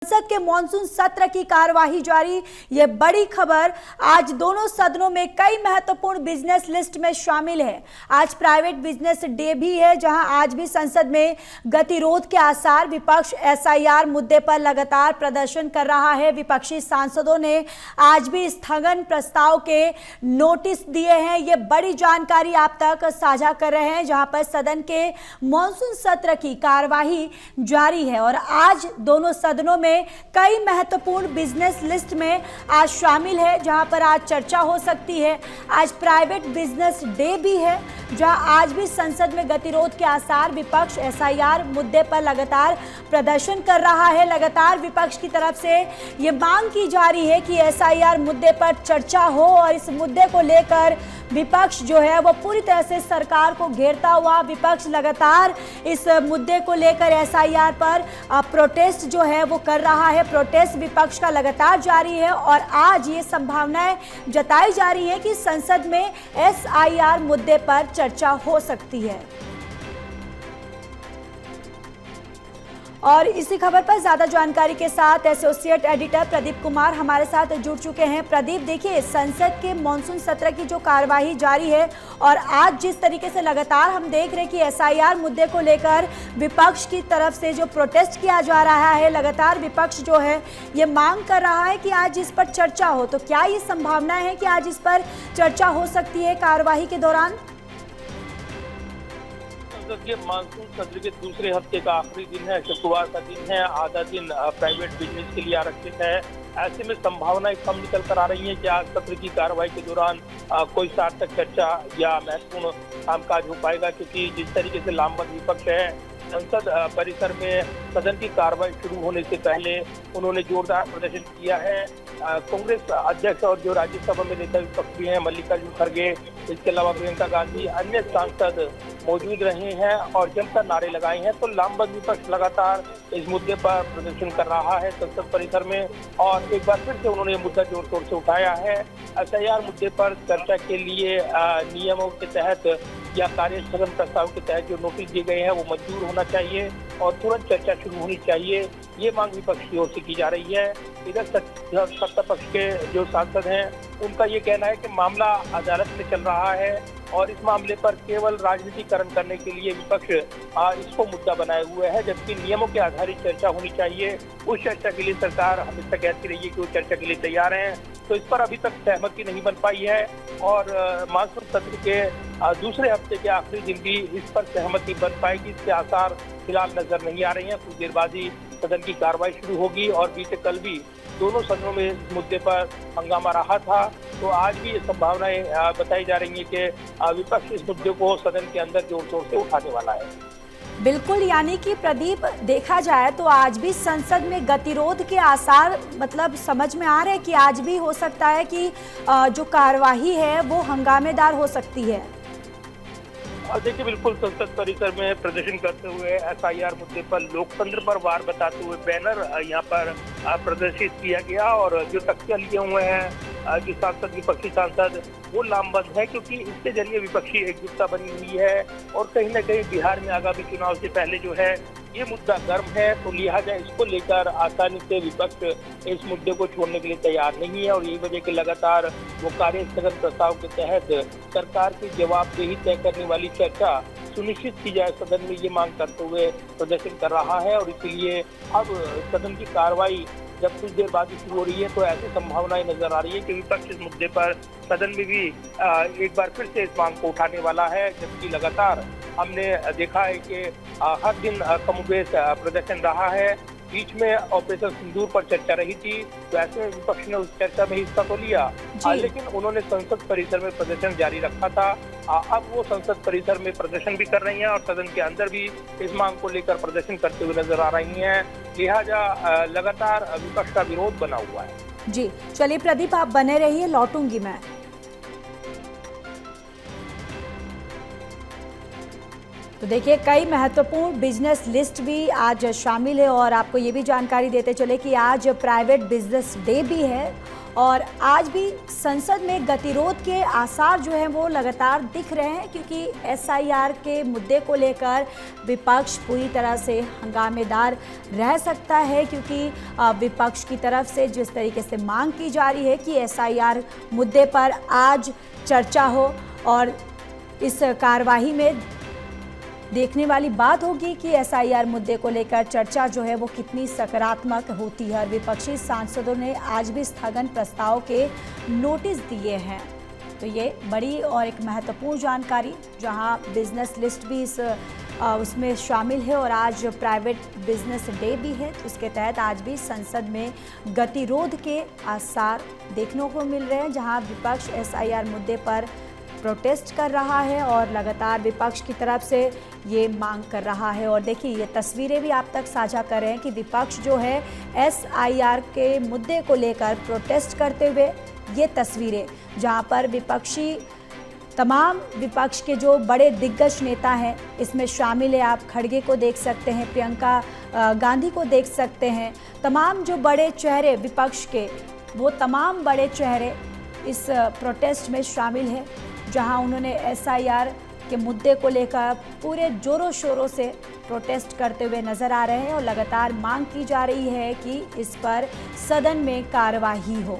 संसद के मॉनसून सत्र की कार्यवाही जारी। यह बड़ी खबर आज दोनों सदनों में कई महत्वपूर्ण बिजनेस लिस्ट में शामिल है। आज प्राइवेट बिजनेस डे भी है, जहां आज भी संसद में गतिरोध के आसार। विपक्ष एसआईआर मुद्दे पर लगातार प्रदर्शन कर रहा है। विपक्षी सांसदों ने आज भी स्थगन प्रस्ताव के नोटिस दिए हैं। यह बड़ी जानकारी आप तक साझा कर रहे हैं, जहां पर सदन के मॉनसून सत्र की कार्यवाही जारी है और आज दोनों सदनों में कई महत्वपूर्ण बिजनेस लिस्ट में आज शामिल है, जहां पर आज चर्चा हो सकती है। आज प्राइवेट बिजनेस डे भी है, जहां आज भी संसद में गतिरोध के आसार। विपक्ष एसआईआर मुद्दे पर लगातार प्रदर्शन कर रहा है। लगातार विपक्ष की तरफ से ये मांग की जा रही है कि एसआईआर मुद्दे पर चर्चा हो और इस मुद्दे को लेकर विपक्ष जो है वो पूरी तरह से सरकार को घेरता हुआ विपक्ष लगातार इस मुद्दे को लेकर एसआईआर पर प्रोटेस्ट जो है वो कर रहा है। प्रोटेस्ट विपक्ष का लगातार जारी है और आज ये संभावनाएं जताई जा रही है कि संसद में एसआईआर मुद्दे पर चर्चा हो सकती है। और इसी खबर पर ज्यादा जानकारी के साथ एसोसिएट एडिटर प्रदीप कुमार हमारे साथ जुड़ चुके हैं। प्रदीप, देखिए, संसद के मॉनसून सत्र की जो कार्यवाही जारी है और आज जिस तरीके से लगातार हम देख रहे हैं कि एसआईआर मुद्दे को लेकर विपक्ष की तरफ से जो प्रोटेस्ट किया जा रहा है, लगातार विपक्ष जो है ये मांग कर रहा है कि आज इस पर चर्चा हो, तो क्या ये संभावना है कि आज इस पर चर्चा हो सकती है कार्यवाही के दौरान? के मानसून सत्र के दूसरे हफ्ते का आखिरी दिन है, शुक्रवार का दिन है। आधा दिन प्राइवेट बिजनेस के लिए आरक्षित है। ऐसे में संभावनाएं कम निकल कर आ रही हैं कि आज सत्र की कार्रवाई के दौरान कोई सार्थक चर्चा या महत्वपूर्ण कामकाज हो पाएगा, क्योंकि जिस तरीके से लामबंद विपक्ष है संसद परिसर में सदन की कार्रवाई शुरू होने से पहले उन्होंने जोरदार प्रदर्शन किया है। कांग्रेस अध्यक्ष और जो राज्यसभा में नेता विपक्ष भी हैं, मल्लिकार्जुन खड़गे, इसके अलावा प्रियंका गांधी, अन्य सांसद मौजूद रहे हैं और जमकर नारे लगाए हैं। तो लामबंद विपक्ष लगातार इस मुद्दे पर प्रदर्शन कर रहा है संसद परिसर में और एक बार फिर से उन्होंने मुद्दा जोर शोर से उठाया है। एसआईआर मुद्दे पर चर्चा के लिए नियमों के तहत या कार्यस्थगन प्रस्ताव के तहत जो नोटिस दिए गए हैं वो मंजूर होना चाहिए और तुरंत चर्चा शुरू होनी चाहिए। ये मांग विपक्ष की ओर से की जा रही है। इधर सत्ता पक्ष के जो सांसद हैं उनका ये कहना है कि मामला अदालत में चल रहा है और इस मामले पर केवल राजनीतिकरण करने के लिए विपक्ष इसको मुद्दा बनाए हुए है, जबकि नियमों के आधारित चर्चा होनी चाहिए। उस चर्चा के लिए सरकार हमेशा कहती रही है कि वो चर्चा के लिए तैयार हैं, तो इस पर अभी तक सहमति नहीं बन पाई है और मानसून सत्र के दूसरे हफ्ते के आखिरी दिन भी इस पर सहमति बन पाएगी, इसके आसार फिलहाल नजर नहीं आ रही हैं। कुछ देर बाद ही सदन की कार्रवाई शुरू होगी और बीते कल भी दोनों सदनों में इस मुद्दे पर हंगामा रहा था, तो आज भी ये संभावनाएं बताई जा रही है कि विपक्ष इस मुद्दे को सदन के अंदर जोर शोर से उठाने वाला है। बिल्कुल, यानी कि प्रदीप, देखा जाए तो आज भी संसद में गतिरोध के आसार मतलब समझ में आ रहे हैं कि आज भी हो सकता है कि जो कार्यवाही है वो हंगामेदार हो सकती है। देखिए, बिल्कुल संसद परिसर में प्रदर्शन करते हुए एसआईआर मुद्दे पर लोकतंत्र पर वार बताते हुए बैनर यहाँ पर प्रदर्शित किया गया और जो तख्तियां लिए हुए हैं जो सांसद विपक्षी सांसद वो लामबंद है, क्योंकि इसके जरिए विपक्षी एकजुटता बनी हुई है और कहीं न कहीं बिहार में आगामी चुनाव से पहले जो है ये मुद्दा गर्म है, तो लिहाजा इसको लेकर आसानी से विपक्ष इस मुद्दे को छोड़ने के लिए तैयार नहीं है और यही वजह कि लगातार वो कार्यस्थगन प्रस्ताव के तहत सरकार की जवाबदेही तय करने वाली चर्चा सुनिश्चित की जाए सदन में, ये मांग करते हुए प्रदर्शन कर रहा है। और इसीलिए अब सदन की कार्रवाई जब कुछ देर बाद ही शुरू हो रही है तो ऐसी संभावनाएं नजर आ रही है कि विपक्ष इस मुद्दे पर सदन में भी एक बार फिर से इस मांग को उठाने वाला है, जबकि लगातार हमने देखा है कि हर दिन कमोबेश प्रदर्शन रहा है। बीच में ऑपरेशन सिंदूर पर चर्चा रही थी, तो ऐसे विपक्ष ने उस चर्चा में हिस्सा तो लिया, लेकिन उन्होंने संसद परिसर में प्रदर्शन जारी रखा था। अब वो संसद परिसर में प्रदर्शन भी कर रही हैं और सदन के अंदर भी इस मांग को लेकर प्रदर्शन करते हुए नजर आ रही हैं। लिहाजा लगातार विपक्ष का विरोध बना हुआ है। जी चलिए प्रदीप, आप बने रहिए, लौटूंगी मैं। तो देखिए कई महत्वपूर्ण बिजनेस लिस्ट भी आज शामिल है और आपको ये भी जानकारी देते चले कि आज प्राइवेट बिजनेस डे भी है और आज भी संसद में गतिरोध के आसार जो हैं वो लगातार दिख रहे हैं क्योंकि एसआईआर के मुद्दे को लेकर विपक्ष पूरी तरह से हंगामेदार रह सकता है क्योंकि विपक्ष की तरफ से जिस तरीके से मांग की जा रही है कि एसआईआर मुद्दे पर आज चर्चा हो और इस कार्यवाही में देखने वाली बात होगी कि एसआईआर मुद्दे को लेकर चर्चा जो है वो कितनी सकारात्मक होती है और विपक्षी सांसदों ने आज भी स्थगन प्रस्ताव के नोटिस दिए हैं। तो ये बड़ी और एक महत्वपूर्ण जानकारी जहां बिजनेस लिस्ट भी उसमें शामिल है और आज प्राइवेट बिजनेस डे भी है, तो इसके तहत आज भी संसद में गतिरोध के आसार देखने को मिल रहे हैं जहां विपक्ष एसआईआर मुद्दे पर प्रोटेस्ट कर रहा है और लगातार विपक्ष की तरफ से ये मांग कर रहा है। और देखिए ये तस्वीरें भी आप तक साझा कर रहे हैं कि विपक्ष जो है एसआईआर के मुद्दे को लेकर प्रोटेस्ट करते हुए ये तस्वीरें जहां पर तमाम विपक्ष के जो बड़े दिग्गज नेता हैं इसमें शामिल है। आप खड़गे को देख सकते हैं, प्रियंका गांधी को देख सकते हैं, तमाम जो बड़े चेहरे विपक्ष के वो तमाम बड़े चेहरे इस प्रोटेस्ट में शामिल हैं जहां उन्होंने एसआईआर के मुद्दे को लेकर पूरे जोरों शोरों से प्रोटेस्ट करते हुए नजर आ रहे हैं और लगातार मांग की जा रही है कि इस पर सदन में कार्यवाही हो।